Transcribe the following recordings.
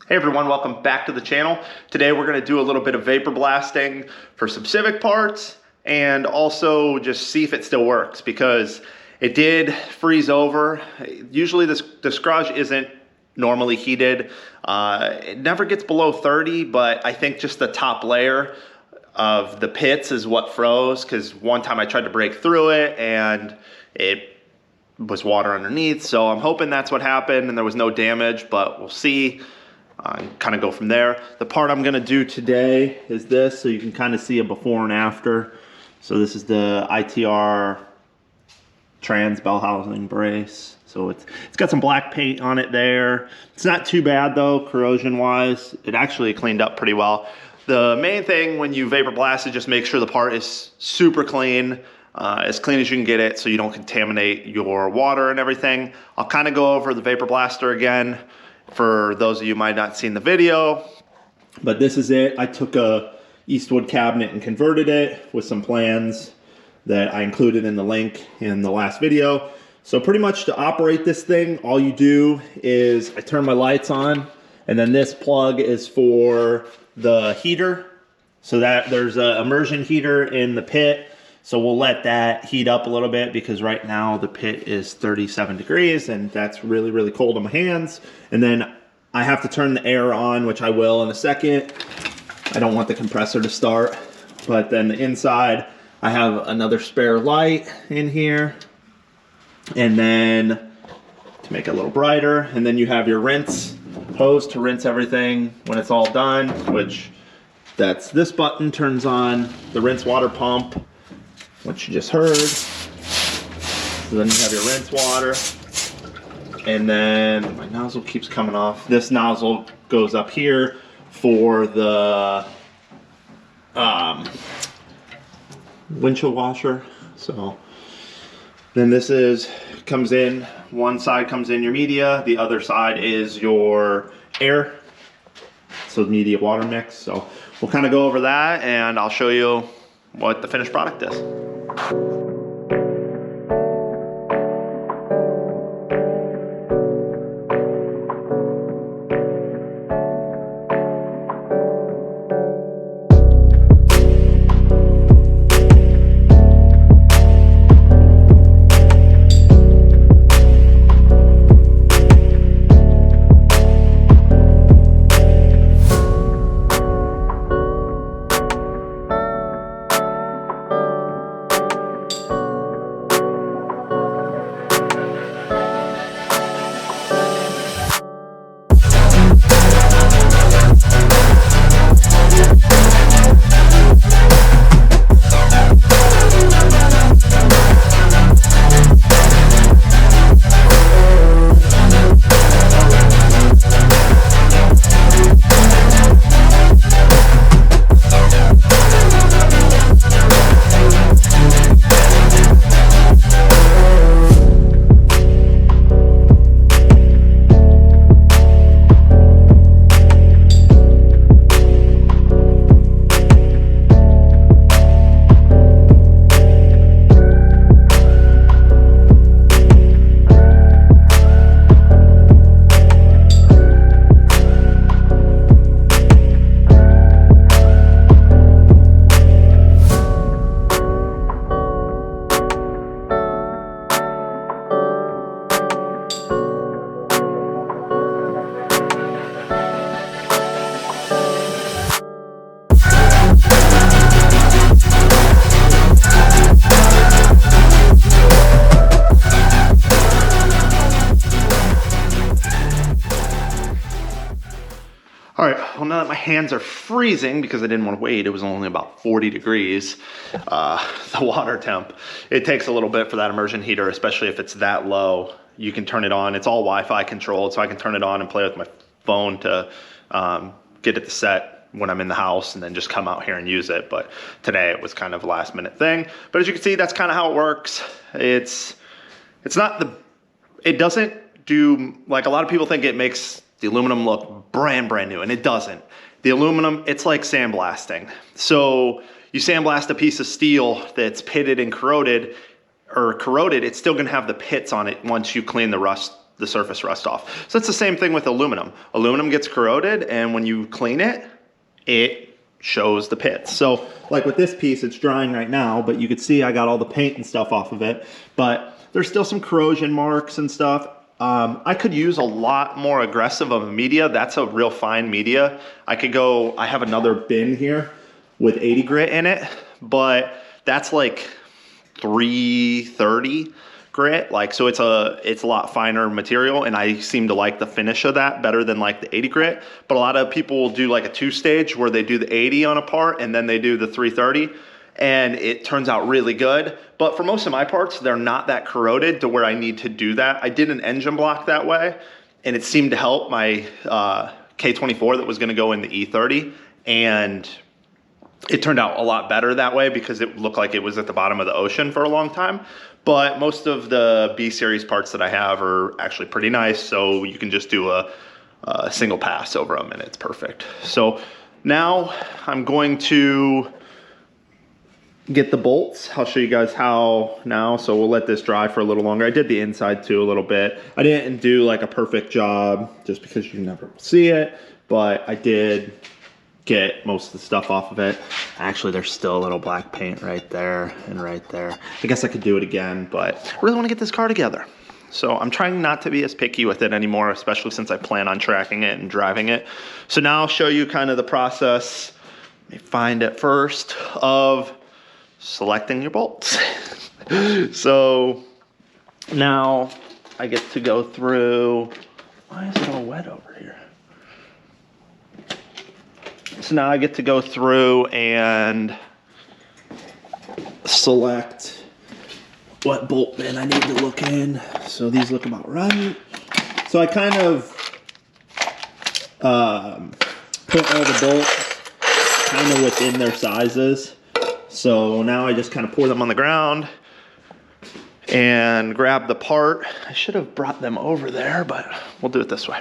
Hey everyone, welcome back to the channel. Today we're going to do a little bit of vapor blasting for some Civic parts and also just see if it still works because it did freeze over. Usually this garage isn't normally heated. It never gets below 30, but I think just the top layer of the pits is what froze because one time I tried to break through it and it was water underneath. So I'm hoping that's what happened and there was no damage, but we'll see. Kind of go from there. The part I'm going to do today is this, so you can kind of see a before and after. So this is the ITR trans bell housing brace. So it's got some black paint on it there. It's not too bad though, corrosion wise. It actually cleaned up pretty well. The main thing when you vapor blast is just make sure the part is super clean, as clean as you can get it so you don't contaminate your water and everything. I'll kind of go over the vapor blaster again for those of you who might not have seen the video, but this is it. I took a Eastwood cabinet and converted it with some plans that I included in the link in the last video. So pretty much to operate this thing, all you do is I turn my lights on, and then this plug is for the heater. So that there's an immersion heater in the pit. So we'll let that heat up a little bit because right now the pit is 37 degrees and that's really, really cold on my hands. And then I have to turn the air on, which I will in a second. I don't want the compressor to start. But then the inside, I have another spare light in here. And then to make it a little brighter. And then you have your rinse hose to rinse everything when it's all done, which that's this button turns on the rinse water pump, which you just heard. So then you have your rinse water. And then my nozzle keeps coming off. This nozzle goes up here for the windshield washer. So then this comes in, one side comes in your media, the other side is your air. So media water mix. So we'll kind of go over that and I'll show you what the finished product is. All right, well now that my hands are freezing because I didn't want to wait, it was only about 40 degrees, the water temp. It takes a little bit for that immersion heater, especially if it's that low. You can turn it on, it's all Wi-Fi controlled, so I can turn it on and play with my phone to get it to set when I'm in the house and then just come out here and use it. But today it was kind of a last minute thing. But as you can see, that's kind of how it works. It doesn't do, like a lot of people think it makes the aluminum look brand new, and it doesn't. The aluminum, it's like sandblasting. So you sandblast a piece of steel that's pitted and corroded, it's still gonna have the pits on it once you clean the rust the surface rust off. So it's the same thing with aluminum. Aluminum gets corroded, and when you clean it, it shows the pits. So like with this piece, it's drying right now, but you could see I got all the paint and stuff off of it, but there's still some corrosion marks and stuff. I could use a lot more aggressive of a media. That's a real fine media. I have another bin here with 80 grit in it, but that's like 330 grit. Like, so it's a lot finer material, and I seem to like the finish of that better than like the 80 grit. But a lot of people will do like a 2-stage where they do the 80 on a part and then they do the 330. And it turns out really good. But for most of my parts, they're not that corroded to where I need to do that. I did an engine block that way, and it seemed to help my K24 that was gonna go in the E30. And it turned out a lot better that way because it looked like it was at the bottom of the ocean for a long time. But most of the B series parts that I have are actually pretty nice. So you can just do a single pass over them and it's perfect. So now I'm going to get the bolts. I'll show you guys how now. So we'll let this dry for a little longer. I did the inside too a little bit. I didn't do like a perfect job just because you never see it, but I did get most of the stuff off of it. Actually, there's still a little black paint right there and right there. I guess I could do it again, but I really want to get this car together. So I'm trying not to be as picky with it anymore, especially since I plan on tracking it and driving it. So now I'll show you kind of the process. Let me find it first of selecting your bolts. So now I get to go through, why is it all wet over here? So now I get to go through and select what bolt bin I need to look in. So these look about right. So I kind of put all the bolts kind of within their sizes. So now I just kind of pour them on the ground and grab the part. I should have brought them over there, but we'll do it this way.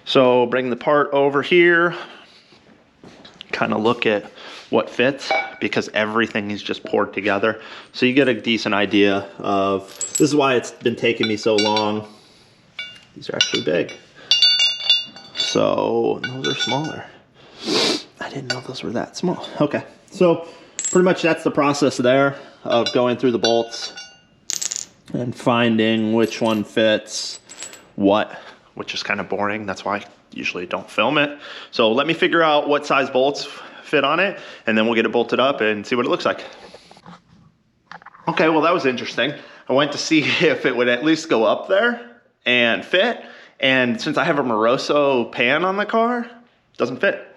So bring the part over here, kind of look at what fits because everything is just poured together. So you get a decent idea of, this is why it's been taking me so long. These are actually big. So those are smaller. I didn't know those were that small. Okay, so pretty much that's the process there of going through the bolts and finding which one fits what, which is kind of boring. That's why I usually don't film it. So let me figure out what size bolts fit on it, and then we'll get it bolted up and see what it looks like. Okay, well that was interesting. I went to see if it would at least go up there and fit. And since I have a Moroso pan on the car, it doesn't fit.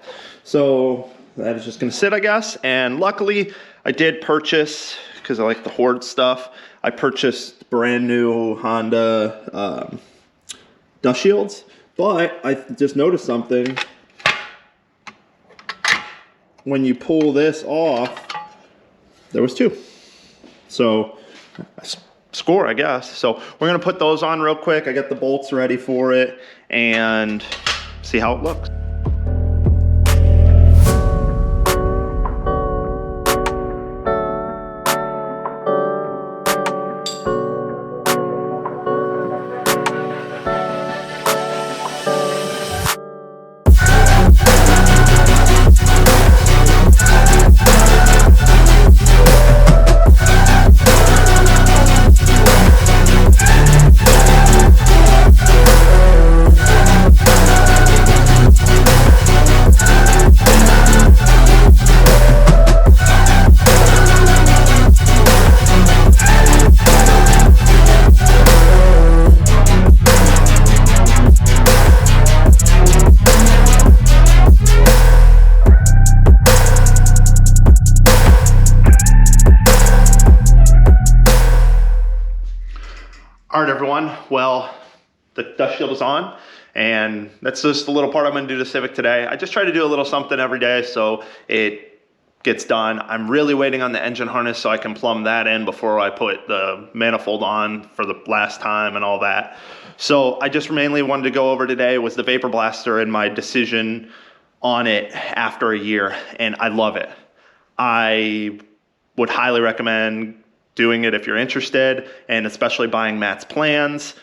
So that is just gonna sit, I guess. And luckily I did purchase, because I like the Horde stuff, I purchased brand new Honda dust shields. But I just noticed something. When you pull this off, there was two. So score, I guess. So we're gonna put those on real quick. I got the bolts ready for it and see how it looks. All right, everyone. Well, the dust shield is on, and that's just the little part I'm gonna do to Civic today. I just try to do a little something every day so it gets done. I'm really waiting on the engine harness so I can plumb that in before I put the manifold on for the last time and all that. So I just mainly wanted to go over today was the Vapor Blaster and my decision on it after a year, and I love it. I would highly recommend doing it if you're interested, and especially buying Matt's plans.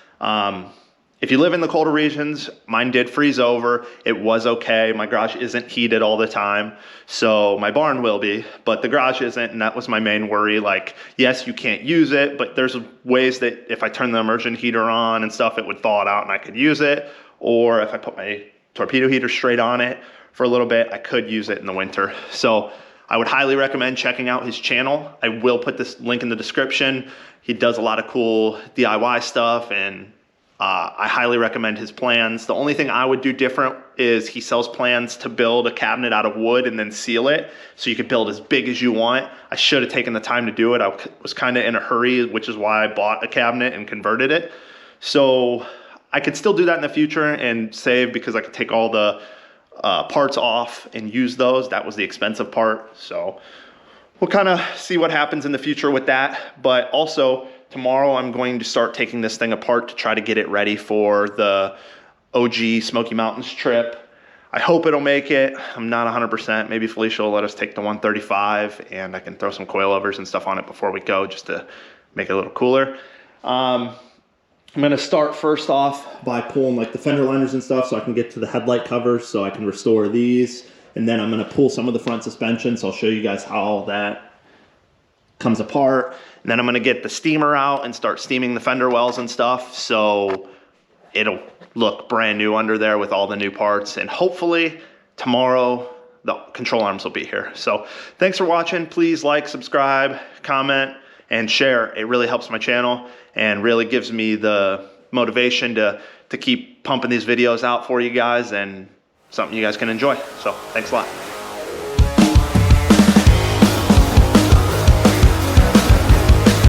if you live in the colder regions, mine did freeze over. It was okay. My garage isn't heated all the time, so my barn will be, but the garage isn't, and that was my main worry. Like, yes, you can't use it, but there's ways that if I turn the immersion heater on and stuff, it would thaw it out and I could use it. Or if I put my torpedo heater straight on it for a little bit, I could use it in the winter. So I would highly recommend checking out his channel. I will put this link in the description. He does a lot of cool DIY stuff, and I highly recommend his plans. The only thing I would do different is he sells plans to build a cabinet out of wood and then seal it, so you could build as big as you want. I should have taken the time to do it. I was kind of in a hurry, which is why I bought a cabinet and converted it. So I could still do that in the future and save, because I could take all the parts off and use those. That was the expensive part. So we'll kind of see what happens in the future with that. But also, tomorrow I'm going to start taking this thing apart to try to get it ready for the OG Smoky Mountains trip. I hope it'll make it. I'm not 100%. Maybe Felicia will let us take the 135 and I can throw some coilovers and stuff on it before we go, just to make it a little cooler. I'm gonna start first off by pulling like the fender liners and stuff so I can get to the headlight covers so I can restore these. And then I'm gonna pull some of the front suspension, so I'll show you guys how all that comes apart. And then I'm gonna get the steamer out and start steaming the fender wells and stuff, so it'll look brand new under there with all the new parts. And hopefully tomorrow the control arms will be here. So thanks for watching. Please like, subscribe, comment, and share. It really helps my channel and really gives me the motivation to keep pumping these videos out for you guys, and something you guys can enjoy. So thanks a lot.